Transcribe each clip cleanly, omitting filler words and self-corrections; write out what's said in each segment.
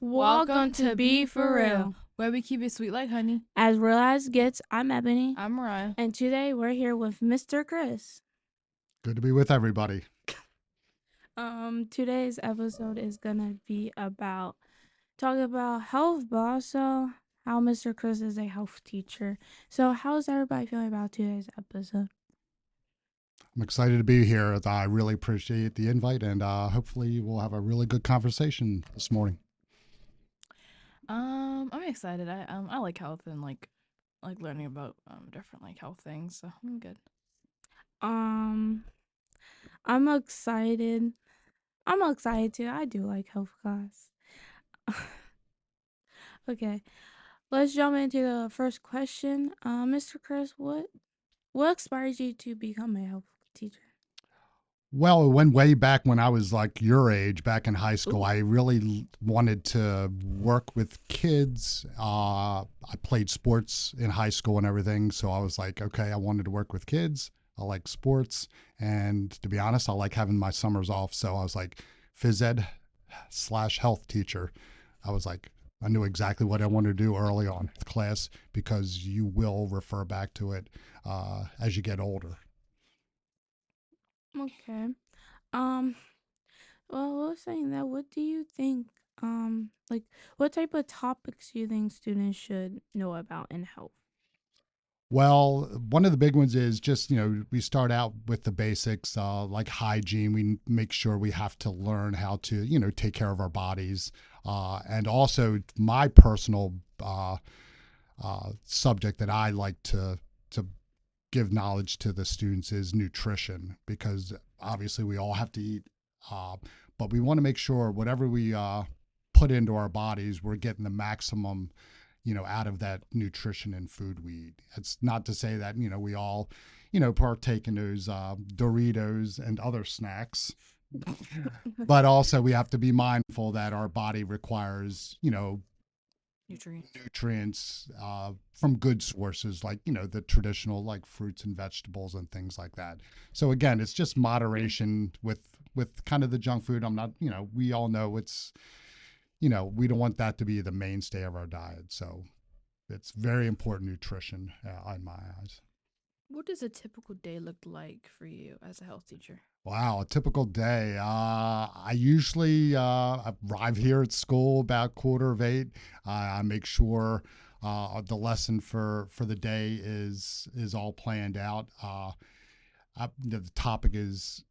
Welcome to Be For Real. where we keep it sweet like honey. As real as gets, I'm Ebony, I'm Mariah. and today we're here with Mr. Chris. Good to be with everybody. Today's episode is gonna be about talking about health, but also how Mr. Chris is a health teacher. So, how's everybody feeling about today's episode? I'm excited to be here. I really appreciate the invite, and hopefully, we'll have a really good conversation this morning. I'm excited. I like health and like learning about different like health things, so I'm good. Um, I'm excited. I'm excited too. I do like health class. Okay, let's jump into the first question. Mr. Chris, what inspires you to become a health teacher? Well, it went way back when I was like your age, back in high school. Ooh. I really wanted to work with kids. I played sports in high school and everything, so I was like, okay, I wanted to work with kids. I like sports, and to be honest, I like having my summers off. So I was like, phys ed slash health teacher. I was like, I knew exactly what I wanted to do early on in class because you will refer back to it as you get older. Okay. Um. Well, I was saying that. What do you think? Like, what type of topics do you think students should know about in health? Well, one of the big ones is just, we start out with the basics like hygiene. We make sure we have to learn how to, take care of our bodies. And also, my personal subject that I like to give knowledge to the students is nutrition because obviously we all have to eat, uh, but we want to make sure whatever we put into our bodies, we're getting the maximum, out of that nutrition and food we eat. It's not to say that we all, partake in those Doritos and other snacks. But also we have to be mindful that our body requires Nutrients. nutrients from good sources like the traditional like fruits and vegetables and things like that. So again, it's just moderation with kind of the junk food. I'm not, we all know it's, we don't want that to be the mainstay of our diet. So it's very important nutrition in my eyes. What does a typical day look like for you as a health teacher? Wow, a typical day. I usually arrive here at school about 7:45. I make sure the lesson for the day is all planned out. The topic is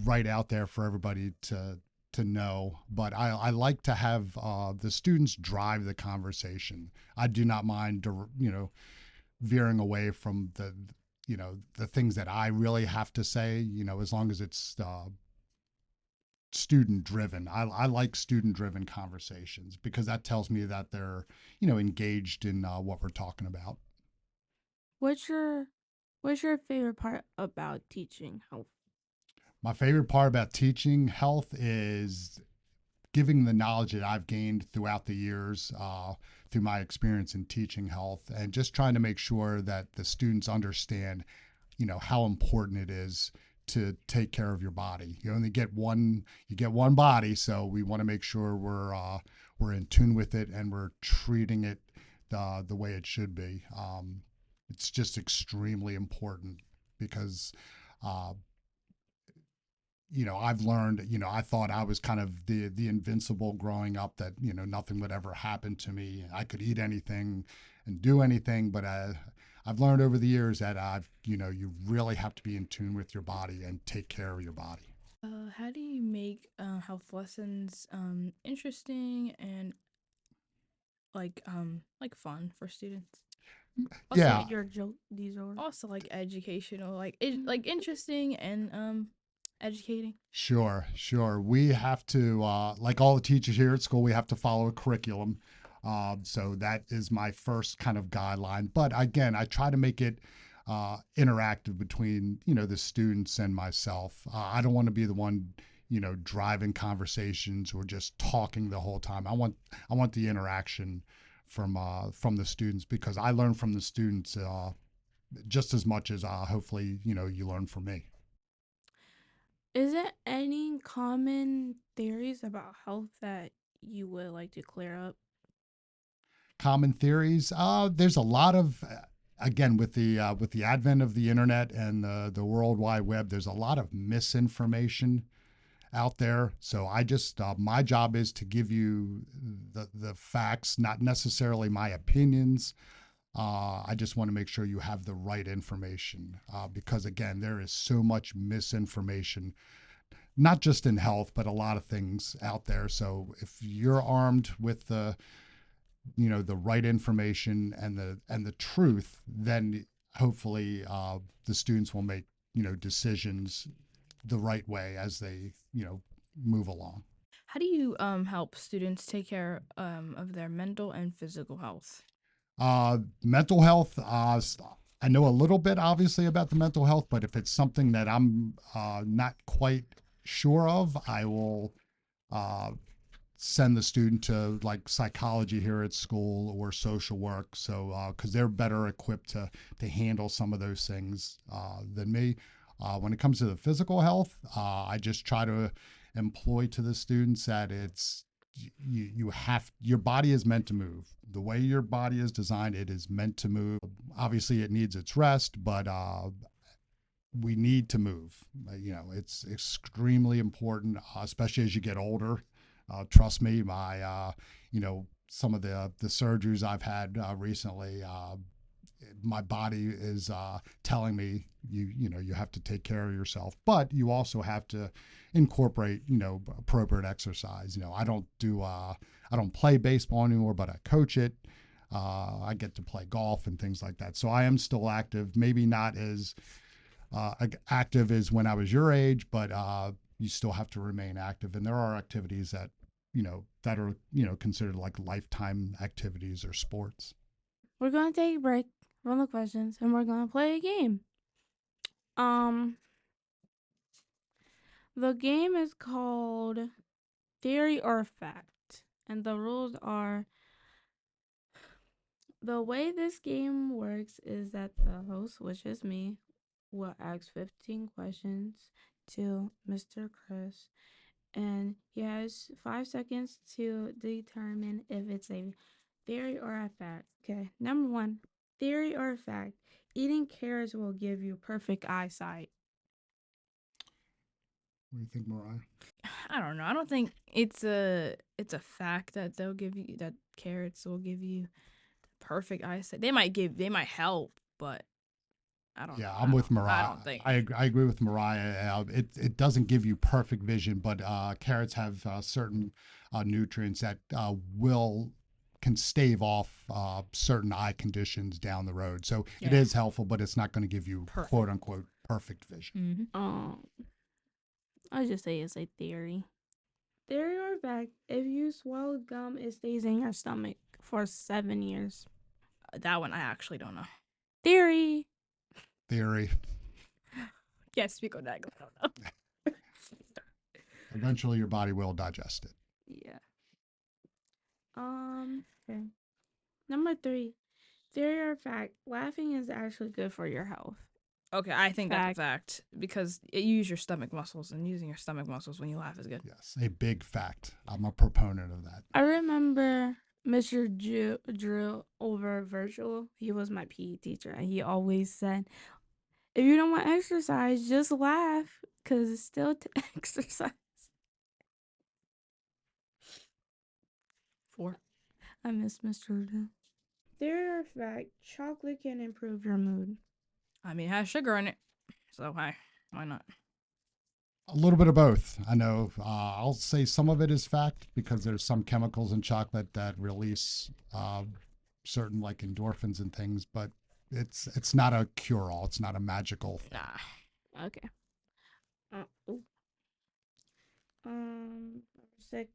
right out there for everybody to know. But I like to have the students drive the conversation. I do not mind, veering away from the things that I really have to say, as long as it's student driven. I like student driven conversations because that tells me that they're, engaged in what we're talking about. What's your What's your favorite part about teaching health? My favorite part about teaching health is giving the knowledge that I've gained throughout the years, through my experience in teaching health, and just trying to make sure that the students understand, how important it is to take care of your body. You only get one, you get one body, so we want to make sure we're in tune with it and we're treating it the way it should be. It's just extremely important because uh, I've learned, I thought I was kind of the invincible growing up that, nothing would ever happen to me. I could eat anything and do anything, but I've learned over the years that you really have to be in tune with your body and take care of your body. How do you make health lessons interesting and like fun for students? Also, Yeah, Your joke, these are. also like educational, like interesting and educating. sure, sure. We have to, like all the teachers here at school, we have to follow a curriculum. So that is my first kind of guideline. But again, I try to make it interactive between the students and myself. I don't want to be the one driving conversations or just talking the whole time. I want the interaction from the students because I learn from the students just as much as hopefully you learn from me. Is there any common theories about health that you would like to clear up? Common theories. There's a lot of again with the advent of the internet and the World Wide Web. There's a lot of misinformation out there. So I just my job is to give you the facts, not necessarily my opinions. I just want to make sure you have the right information because again, there is so much misinformation, not just in health, but a lot of things out there. So if you're armed with the the right information and the truth, then hopefully the students will make decisions the right way as they move along. How do you help students take care of their mental and physical health? Mental health. I know a little bit, obviously, about the mental health, but if it's something that I'm not quite sure of, I will uh, send the student to like psychology here at school or social work. So, because they're better equipped to handle some of those things than me. When it comes to the physical health, I just try to employ to the students that you have your body is meant to move the way your body is designed. It is meant to move. Obviously it needs its rest, but we need to move. It's extremely important, especially as you get older. Trust me, my some of the surgeries I've had recently, my body is telling me you have to take care of yourself, but you also have to incorporate appropriate exercise. I don't play baseball anymore, but I coach it. I get to play golf and things like that. So I am still active, maybe not as active as when I was your age, but you still have to remain active. And there are activities that that are considered like lifetime activities or sports. We're gonna take a break from the questions and we're gonna play a game. Um, the game is called Theory or Fact, and the rules are the way this game works is that the host, which is me, will ask 15 questions to Mr. Chris, and he has 5 seconds to determine if it's a theory or a fact. Okay, number one, theory or fact. Eating carrots will give you perfect eyesight. What do you think, Mariah? I don't know. I don't think it's a fact that they'll give you that carrots will give you perfect eyesight. They might help, but I don't Yeah, know. I'm with I Mariah. don't think. I agree with Mariah. It doesn't give you perfect vision, but carrots have certain nutrients that will can stave off certain eye conditions down the road. So it Yeah. is helpful, but it's not going to give you Perfect. quote unquote perfect vision. Mm-hmm. I just say it's a theory. Theory or fact, if you swallow gum, it stays in your stomach for 7 years. That one I actually don't know. Theory. Theory. Can't speak on that. I don't know. Eventually, your body will digest it. Yeah. Okay. Number three, theory or fact, laughing is actually good for your health. Okay, I think that's a Fact. fact because you use your stomach muscles, and using your stomach muscles when you laugh is good. Yes, a big fact. I'm a proponent of that. I remember Mr. Drew over virtual. He was my PE teacher, and he always said, if you don't want exercise, just laugh, because it's still exercise. 4. I miss Mr. Drew. Theory or fact, chocolate can improve your mood. I mean, it has sugar in it, so why not? A little bit of both. I know. I'll say some of it is fact because there's some chemicals in chocolate that release certain like endorphins and things, but it's not a cure all. It's not a magical thing. Nah. Okay. Ooh. Number six.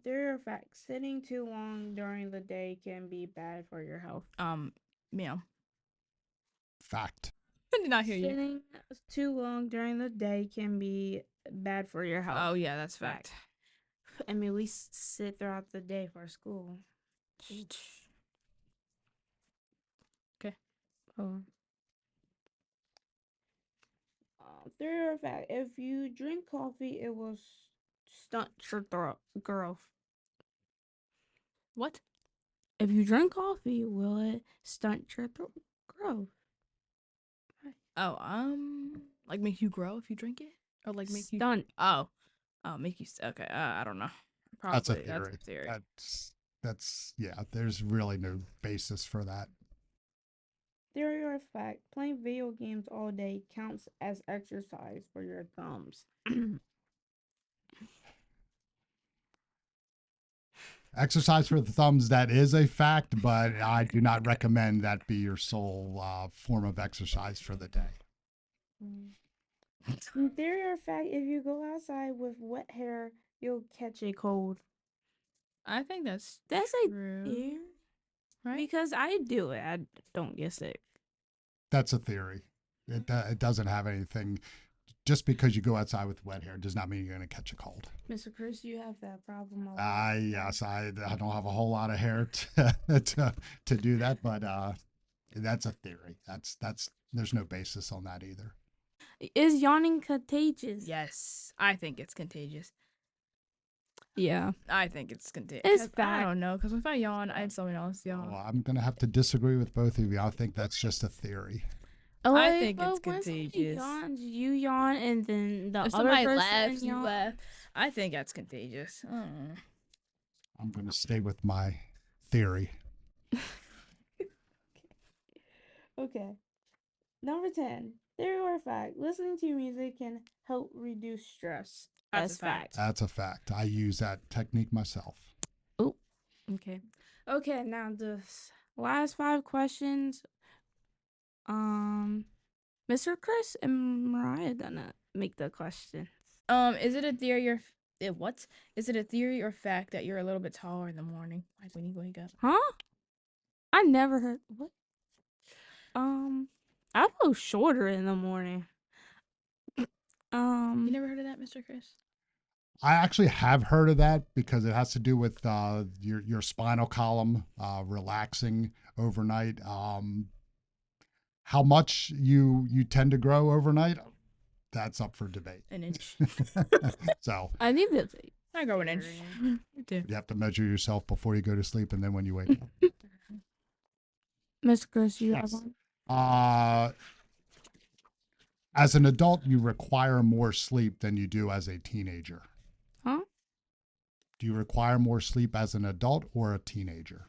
Theory or fact, sitting too long during the day can be bad for your health. Meow. Fact. I did not hear you. Sitting too long during the day can be bad for your health. Oh yeah, that's fact. I mean, we sit throughout the day for school. Okay. Oh. theory or fact, if you drink coffee, it will stunt your growth. What? If you drink coffee, will it stunt your growth? Oh, like make you grow if you drink it, or like make you. Stunt. Oh, make you. Okay. I don't know. That's a Probably that's theory. a theory. That's yeah. There's really no basis for that. Theory or fact, playing video games all day counts as exercise for your thumbs. Exercise for the thumbs, that is a fact, but I do not recommend that be your sole form of exercise for the day. Theory or fact, if you go outside with wet hair, you'll catch a cold. I think that's That's true. a theory. Right? Because I do it. I don't get sick. That's a theory. It doesn't have anything. Just because you go outside with wet hair does not mean you're going to catch a cold. Mr. Chris, you have that problem. Yes, I don't have a whole lot of hair to do that, but that's a theory. That's there's no basis on that either. Is yawning contagious? Yes, I think it's contagious. Yeah. I think it's contagious. It's 'Cause I fact. don't know, because if I yawn, I had someone else yawn. Well, I'm going to have to disagree with both of you. I think that's just a theory. Oh, I wait, think it's but when somebody contagious. yawns, you yawn, and then the If other somebody person laughs, you yawns. laugh. I think that's contagious. I don't know. I'm going to stay with my theory. Okay. Number 10. Theory or fact, listening to music can help reduce stress. That's a fact. That's a fact. I use that technique myself. Oh, okay. Okay, now the last 5 questions. Mr. Chris and Mariah gonna make the questions. Is it a theory or what? Is it a theory or fact that you're a little bit taller in the morning, like when you wake up? Huh? I never heard what? I feel shorter in the morning. You never heard of that, Mr. Chris? I actually have heard of that because it has to do with your spinal column relaxing overnight. How much you tend to grow overnight, that's up for debate. An inch. So I need to say. I grow an inch. Me too. you have to measure yourself before you go to sleep and then when you wake up. Mr. Chris, you have Yes. one? Uh, as an adult, you require more sleep than you do as a teenager. Huh? Do you require more sleep as an adult or a teenager?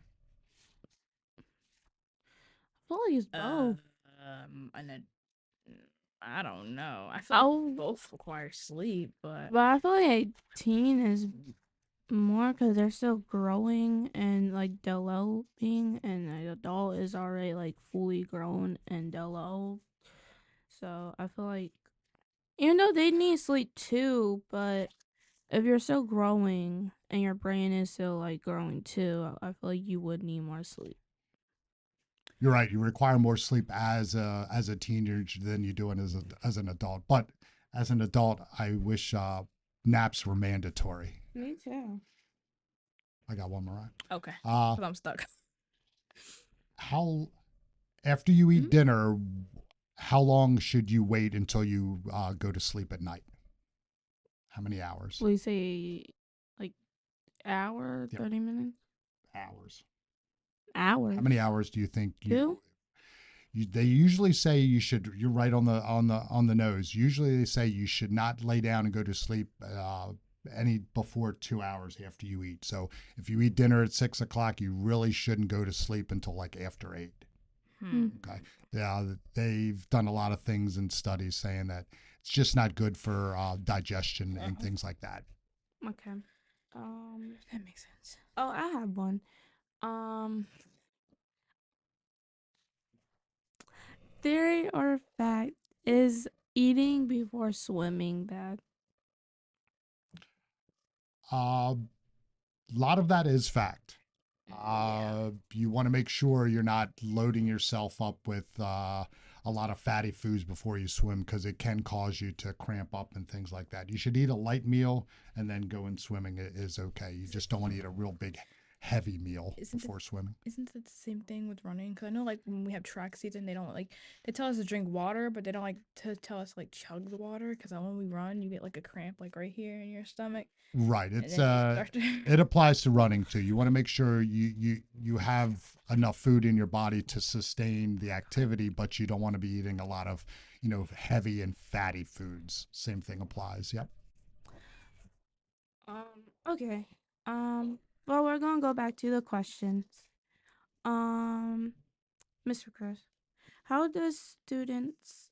I feel like it's both. I don't know. I feel like both require sleep, but But I feel like a teen is more because they're still growing and like developing, and an adult is already like fully grown and developed. So I feel like even though they need sleep too, but if you're still growing and your brain is still like growing too, I feel like you would need more sleep. You're right. You require more sleep as a teenager than you do as an adult. But as an adult, I wish naps were mandatory. Me too. I got one more. okay, Uh, because I'm stuck. how after you eat dinner, how long should you wait until you go to sleep at night? How many hours? We say like hour, Yep. 30 minutes, Hours. hours. How many hours do you think Two? they usually say you should, you're right on the nose. Usually they say you should not lay down and go to sleep any before 2 hours after you eat. So if you eat dinner at 6 o'clock, you really shouldn't go to sleep until like after 8. Okay. Yeah, they've done a lot of things and studies saying that it's just not good for digestion and things like that. Okay. That makes sense. Oh, I have one. Theory or fact, is eating before swimming bad? A lot of that is fact. You want to make sure you're not loading yourself up with a lot of fatty foods before you swim because it can cause you to cramp up and things like that. You should eat a light meal and then go in swimming is okay. You just don't want to eat a real big heavy meal Isn't it before swimming. isn't it the same thing with running? Because I know like when we have track season, they don't like they tell us to drink water, but they don't like to tell us like chug the water. Because when we run, you get like a cramp like right here in your stomach, Right. and It's then you start to. it applies to running too. You want to make sure you have enough food in your body to sustain the activity, but you don't want to be eating a lot of, heavy and fatty foods. Same thing applies. Yep. Okay. Well, we're gonna go back to the questions. Um, Mr. Chris, how does students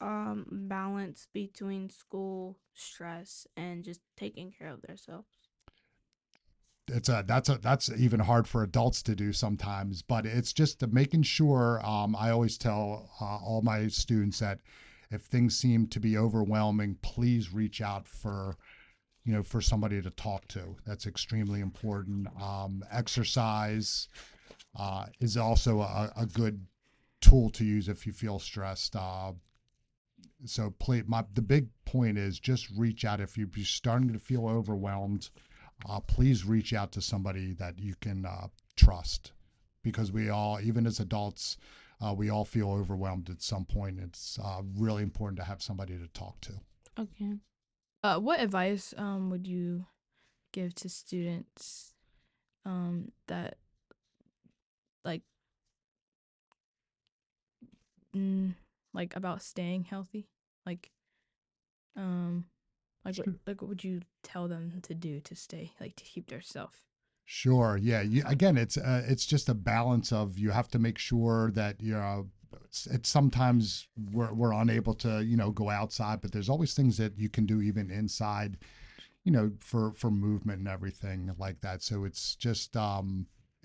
balance between school stress and just taking care of themselves? That's even hard for adults to do sometimes, but it's just making sure. I always tell all my students that if things seem to be overwhelming, please reach out for somebody to talk to. That's extremely important. Exercise is also a good tool to use if you feel stressed. So the big point is just reach out if you're starting to feel overwhelmed. Please reach out to somebody that you can trust, because we all, even as adults, we all feel overwhelmed at some point. It's really important to have somebody to talk to. Okay. What advice would you give to students that like mm, like about staying healthy? Like um like what would you tell them to do to stay like to keep their self? Sure. Yeah. Again, it's just a balance of, you have to make sure that it's sometimes we're unable to go outside, but there's always things that you can do even inside, for movement and everything like that. So it's just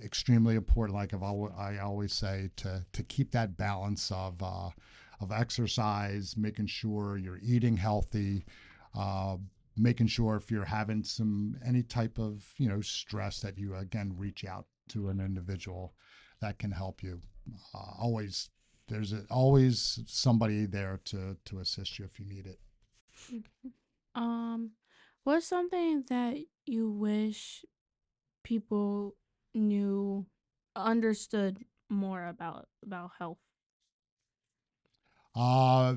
extremely important. Like I always say, to keep that balance of exercise, making sure you're eating healthy, uh, making sure if you're having any type of stress, that you again reach out to an individual that can help you. Always always somebody there to assist you if you need it. Um, what's something that you wish people knew, understood more about health? Uh,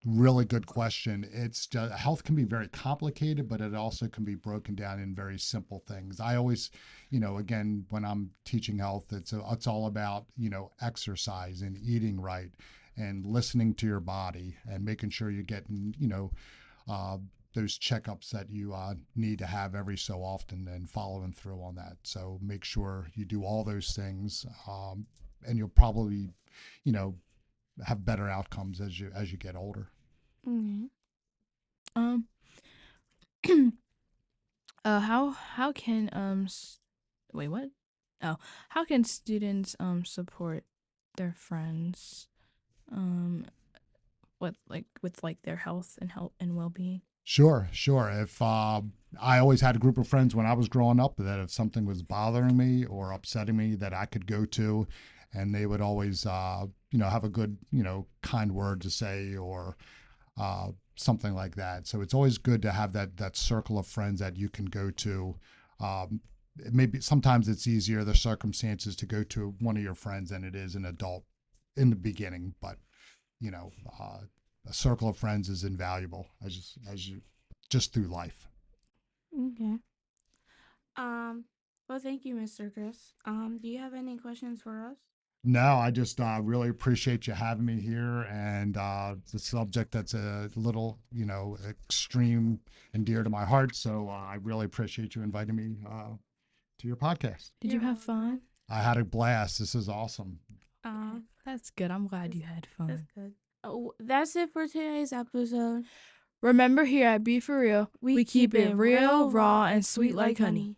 Really good question. It's just, health can be very complicated, but it also can be broken down in very simple things. I always, again, when I'm teaching health, it's all about exercise and eating right and listening to your body and making sure you're getting uh, those checkups that you need to have every so often, and following through on that. So make sure you do all those things, and you'll probably you know have better outcomes as you get older. Okay. Um how can wait, what? Oh, how can students support their friends um with like their health and well-being? Sure, sure. If I always had a group of friends when I was growing up that if something was bothering me or upsetting me, that I could go to, and they would always, have a good, kind word to say, or something like that. So it's always good to have that circle of friends that you can go to. Maybe sometimes it's easier, the circumstances, to go to one of your friends than it is an adult in the beginning, but you know, uh, a circle of friends is invaluable as you just through life. Okay. Well, thank you, Mr. Chris. Do you have any questions for us? No, I just really appreciate you having me here, and the subject that's a little, extreme and dear to my heart. So I really appreciate you inviting me to your podcast. Did you You're have fun? welcome. I had a blast. This is awesome. Uh, That's good. I'm glad that's, you had that's fun. good. Oh, that's it for today's episode. Remember, here at Be For Real, We we keep keep it it real, real, raw, raw, and and sweet sweet like like honey. honey.